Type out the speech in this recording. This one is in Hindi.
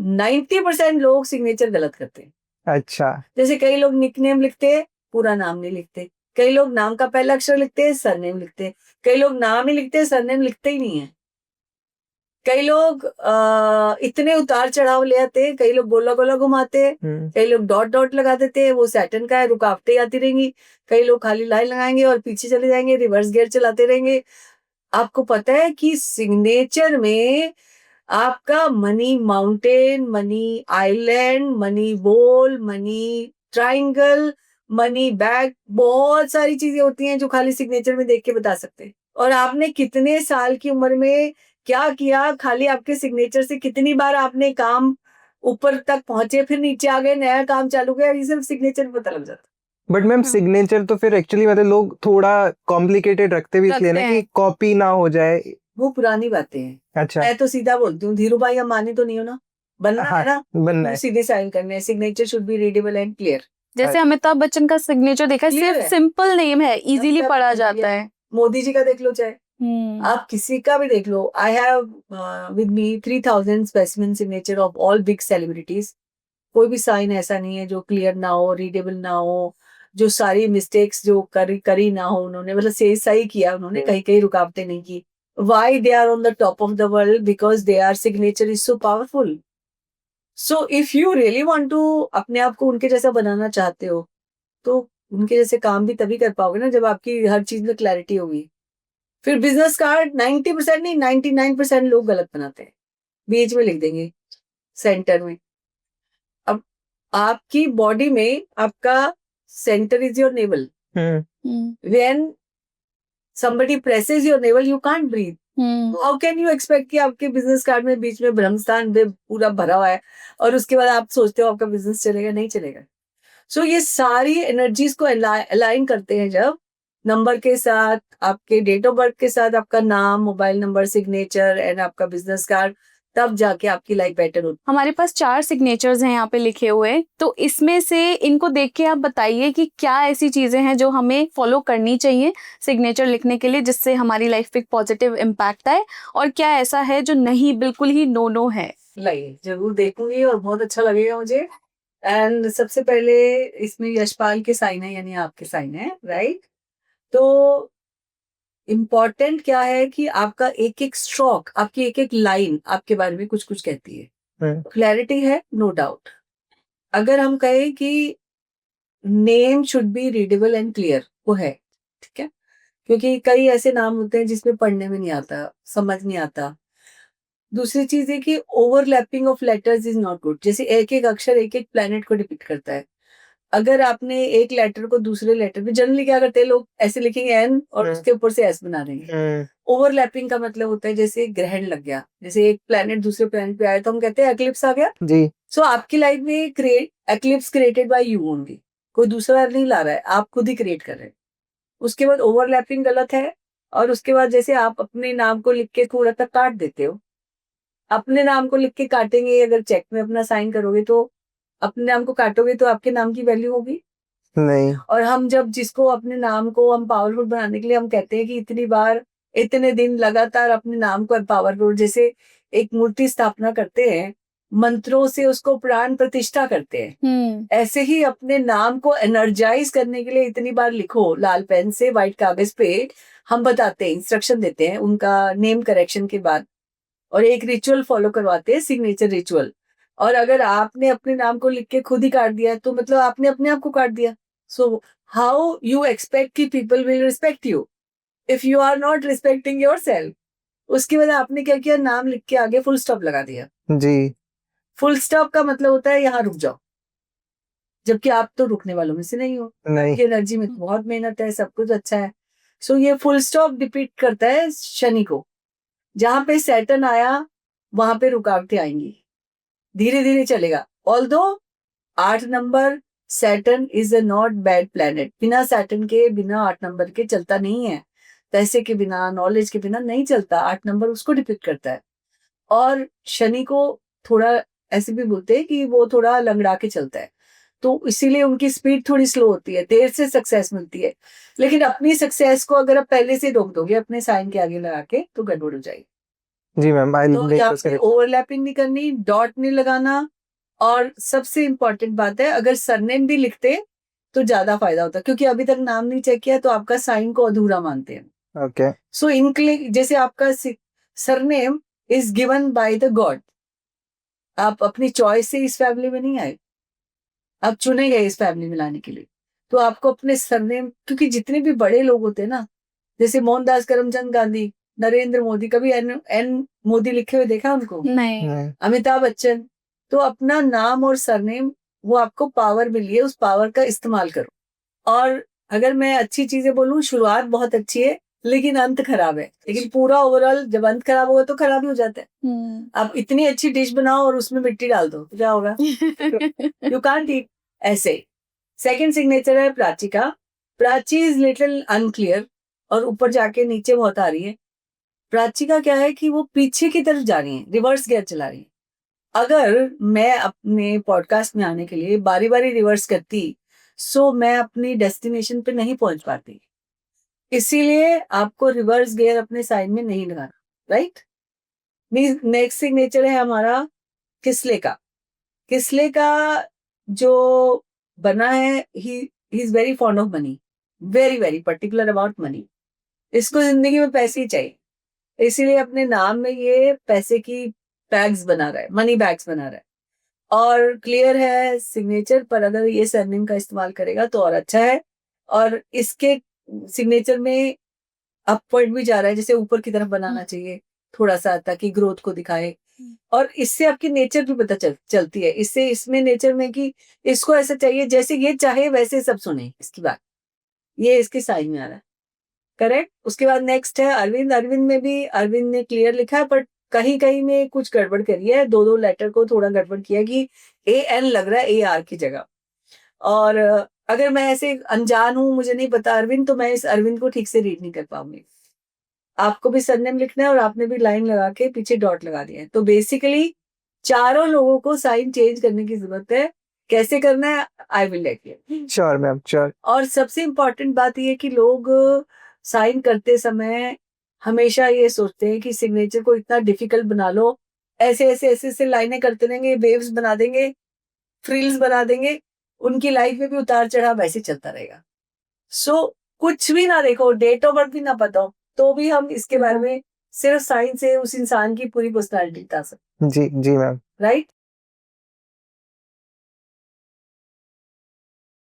90% लोग सिग्नेचर गलत करते हैं। अच्छा। जैसे कई लोग निकनेम लिखते हैं, पूरा नाम नहीं लिखते। कई लोग नाम का पहला अक्षर लिखते हैं, सरनेम लिखते हैं। कई लोग नाम ही लिखते हैं, सरनेम लिखते ही नहीं है। कई लोग इतने उतार चढ़ाव ले आते हैं, कई लोग गोला गोला घुमाते हैं, कई लोग डॉट डॉट लगा देते हैं, वो सैटन का है, रुकावटें आती रहेंगी। कई लोग खाली लाइन लगाएंगे और पीछे चले जाएंगे, रिवर्स गियर चलाते रहेंगे। आपको पता है कि सिग्नेचर में आपका money mountain, money island, money बोल, मनी ट्राइंगल, मनी बैग, बहुत सारी चीजें होती हैं जो खाली सिग्नेचर में देख के बता सकते हैं। और आपने कितने साल की उम्र में क्या किया, खाली आपके सिग्नेचर से कितनी बार आपने काम ऊपर तक पहुंचे, फिर नीचे आ गए, नया काम चालू किया, ये सिर्फ सिग्नेचर में पता लग जाता है। बट मैम सिग्नेचर तो फिर एक्चुअली मतलब लोग थोड़ा कॉम्प्लिकेटेड रखते भी इसलिए ना कि कॉपी ना हो जाए। वो पुरानी बातें हैं। अच्छा। मैं तो सीधा बोलती हूँ, धीरू भाई अंबानी तो नहीं हो ना, बनना हाँ, है ना, बनना है। सीधे साइन करने हैं। Signature should be readable and clear. जैसे अमिताभ बच्चन का सिग्नेचर देखा है, Clear सिर्फ है। सिंपल नेम है, इजीली सब पढ़ा clear जाता है। है। मोदी जी का देख लो, चाहे आप किसी का भी देख लो। I have with me 3000 specimen signature of all big celebrities. कोई भी साइन ऐसा नहीं है जो क्लियर ना हो, रीडेबल ना हो, जो सारी मिस्टेक्स जो करी ना हो उन्होंने, मतलब सही किया उन्होंने, कहीं कहीं रुकावटें नहीं की। Why they are on the top of the world? Because their signature is so powerful. So if you really want to अपने आप को उनके जैसा बनाना चाहते हो, तो उनके जैसे काम भी तभी कर पाओगे ना जब आपकी हर चीज में क्लैरिटी होगी। फिर बिजनेस कार्ड 90% नहीं, 99% लोग गलत बनाते हैं। बीच में लिख देंगे, सेंटर में। अब आपकी बॉडी में आपका centre is your naval. When somebody presses your navel, you can't breathe. How can you expect कि आपके बिजनेस कार्ड में बीच में ब्रह्मस्थान में पूरा भरा हुआ है और उसके बाद आप सोचते हो आपका बिजनेस चलेगा? नहीं चलेगा। सो ये सारी एनर्जीज को अलाइन करते हैं जब नंबर के साथ, आपके डेट ऑफ बर्थ के साथ, आपका नाम, मोबाइल नंबर, सिग्नेचर एंड आपका बिजनेस कार्ड, तब जाके आपकी लाइफ बेटर होती है। हमारे पास 4 सिग्नेचर्स हैं यहाँ पे लिखे हुए, तो इसमें से इनको देख के आप बताइए कि क्या ऐसी चीजें हैं जो हमें फॉलो करनी चाहिए सिग्नेचर लिखने के लिए, जिससे हमारी लाइफ पे पॉजिटिव इम्पैक्ट आए, और क्या ऐसा है जो नहीं, बिल्कुल ही नो है। लाइए, जरूर देखूंगी और बहुत अच्छा लगेगा मुझे। एंड सबसे पहले इसमें यशपाल के साइन है, यानी आपके साइन है, राइट? तो इम्पॉर्टेंट क्या है कि आपका एक एक स्ट्रोक, आपकी एक एक लाइन आपके बारे में कुछ कुछ कहती है। क्लैरिटी है, नो डाउट। अगर हम कहें कि name should be readable and clear, वो है, ठीक है? क्योंकि कई ऐसे नाम होते हैं जिसमें पढ़ने में नहीं आता, समझ नहीं आता। दूसरी चीज है कि overlapping of letters is not good. जैसे एक एक अक्षर एक एक प्लेनेट को डिपिक्ट करता है। अगर आपने एक लेटर को दूसरे लेटर में, जनरली क्या करते हैं लोग, ऐसे लिखेंगे एन और उसके ऊपर से एस बना देंगे। ओवरलैपिंग का मतलब होता है जैसे ग्रहण लग गया, जैसे एक प्लेनेट दूसरे प्लेनेट पे आया तो हम कहते हैं एक्लिप्स आ गया जी। सो आपकी लाइफ में eclipse created by you only, कोई दूसरा नहीं ला रहा है, आप खुद ही क्रिएट कर रहे हैं। उसके बाद ओवरलैपिंग गलत है। और उसके बाद जैसे आप अपने नाम को लिख के थोड़ा सा काट देते हो, अपने नाम को लिख के काटेंगे, अगर चेक में अपना साइन करोगे तो अपने नाम को काटोगे तो आपके नाम की वैल्यू होगी नहीं। और हम जब जिसको अपने नाम को हम पावरफुल बनाने के लिए हम कहते हैं कि इतनी बार, इतने दिन लगातार अपने नाम को पावरफुल, जैसे एक मूर्ति स्थापना करते हैं, मंत्रों से उसको प्राण प्रतिष्ठा करते हैं, ऐसे ही अपने नाम को एनर्जाइज करने के लिए इतनी बार लिखो लाल पेन से व्हाइट कागज पे। हम बताते हैं, इंस्ट्रक्शन देते हैं उनका नेम करेक्शन के बाद, और एक रिचुअल फॉलो करवाते हैं, सिग्नेचर रिचुअल। और अगर आपने अपने नाम को लिख के खुद ही काट दिया तो मतलब आपने अपने आप को काट दिया। सो हाउ यू एक्सपेक्ट कि people will respect you if you are not respecting yourself? उसकी वजह आपने क्या किया, नाम लिख के आगे फुल स्टॉप लगा दिया। जी। फुल स्टॉप का मतलब होता है यहाँ रुक जाओ, जबकि आप तो रुकने वालों में से नहीं हो। नहीं। ये एनर्जी में बहुत मेहनत है, सब कुछ अच्छा है। सो ये फुल स्टॉप डिपिक्ट करता है शनि को। जहां पे सैटर्न आया वहां पे रुकावटें आएंगी, धीरे धीरे चलेगा। Although 8 number, Saturn is a not bad planet. बिना सैटर्न के, बिना 8 नंबर के चलता नहीं है। पैसे के बिना, नॉलेज के बिना नहीं चलता। 8 नंबर उसको डिपिक्ट करता है। और शनि को थोड़ा ऐसे भी बोलते हैं कि वो थोड़ा लंगड़ा के चलता है, तो इसीलिए उनकी स्पीड थोड़ी स्लो होती है, देर से सक्सेस मिलती है। लेकिन अपनी सक्सेस को अगर आप पहले से रोक दोगे अपने साइन के आगे लगा के, तो गड़बड़ हो जाएगी। जी मैम, आई तो मेक यहाँ दिस पे करेक्ट। ओवरलैपिंग नहीं करनी, डॉट नहीं लगाना, और सबसे इम्पोर्टेंट बात है अगर सरनेम भी लिखते तो ज्यादा फायदा होता, क्योंकि अभी तक नाम नहीं चेक किया तो आपका साइन को अधूरा मानते हैं। ओके, सो इनके जैसे आपका surname is given by the God, आप अपनी चॉइस से इस फैमिली में नहीं आए, आप चुने गए इस फैमिली में लाने के लिए। तो आपको अपने सरनेम, क्योंकि जितने भी बड़े लोग होते हैं ना, जैसे मोहनदास करमचंद गांधी, नरेंद्र मोदी, कभी एन मोदी लिखे हुए देखा उनको? नहीं। अमिताभ बच्चन। तो अपना नाम और सरनेम, वो आपको पावर मिली है, उस पावर का इस्तेमाल करो। और अगर मैं अच्छी चीजें बोलूं, शुरुआत बहुत अच्छी है लेकिन अंत खराब है, लेकिन पूरा ओवरऑल जब अंत खराब होगा तो खराब ही हो जाता है। आप इतनी अच्छी डिश बनाओ और उसमें मिट्टी डाल दो तो क्या होगा? You can't eat. ऐसे सेकंड सिग्नेचर है प्राची का। प्राची इज लिटिल अनक्लियर और ऊपर जाके नीचे बहुत आ रही है। प्राची का क्या है कि वो पीछे की तरफ जा रही है, रिवर्स गियर चला रही है। अगर मैं अपने पॉडकास्ट में आने के लिए बारी बारी रिवर्स करती सो मैं अपनी डेस्टिनेशन पे नहीं पहुंच पाती। इसीलिए आपको रिवर्स गियर अपने साइन में नहीं लगाना, राइट? नेक्स्ट सिग्नेचर है हमारा किसले का। किसले का जो बना है, he is very fond of money, very very particular about money. इसको जिंदगी में पैसे ही चाहिए, इसीलिए अपने नाम में ये पैसे की बैग्स बना रहा है, मनी बैग्स बना रहा है। और क्लियर है सिग्नेचर पर, अगर ये सरनेम का इस्तेमाल करेगा तो और अच्छा है। और इसके सिग्नेचर में अपवर्ड भी जा रहा है, जैसे ऊपर की तरफ बनाना चाहिए थोड़ा सा, ताकि ग्रोथ को दिखाए। और इससे आपकी नेचर भी पता चलती है। इससे इसमें नेचर में कि इसको ऐसा चाहिए, जैसे ये चाहे वैसे सब सुने इसकी बात, ये इसके साइन में आ रहा है। करेक्ट। उसके बाद नेक्स्ट है अरविंद। अरविंद में भी अरविंद ने क्लियर लिखा है, बट कहीं कहीं में कुछ गड़बड़ करी है, दो दो लेटर को थोड़ा गड़बड़ किया कि AN लग रहा है AR की जगह। और अगर मैं ऐसे अनजान हूं, मुझे नहीं पता अरविंद, तो मैं इस अरविंद को ठीक से रीड नहीं कर पाऊंगी। आपको भी सरनेम लिखना है और आपने भी लाइन लगा के पीछे डॉट लगा दिया है। तो बेसिकली चारों लोगों को साइन चेंज करने की जरूरत है। कैसे करना है, I will let you. Sure ma'am, sure. और सबसे इम्पोर्टेंट बात यह कि लोग साइन करते समय हमेशा ये सोचते हैं कि सिग्नेचर को इतना डिफिकल्ट बना लो, ऐसे ऐसे ऐसे ऐसे लाइनें करते रहेंगे, वेव्स बना देंगे, फ्रिल्स बना देंगे, उनकी लाइफ में भी उतार चढ़ाव ऐसे चलता रहेगा। सो कुछ भी ना देखो, डेट ऑफ बर्थ भी ना पता हो, तो भी हम इसके बारे में सिर्फ साइन से उस इंसान की पूरी पर्सनालिटी बता सकते, जी जी मैम। राइट?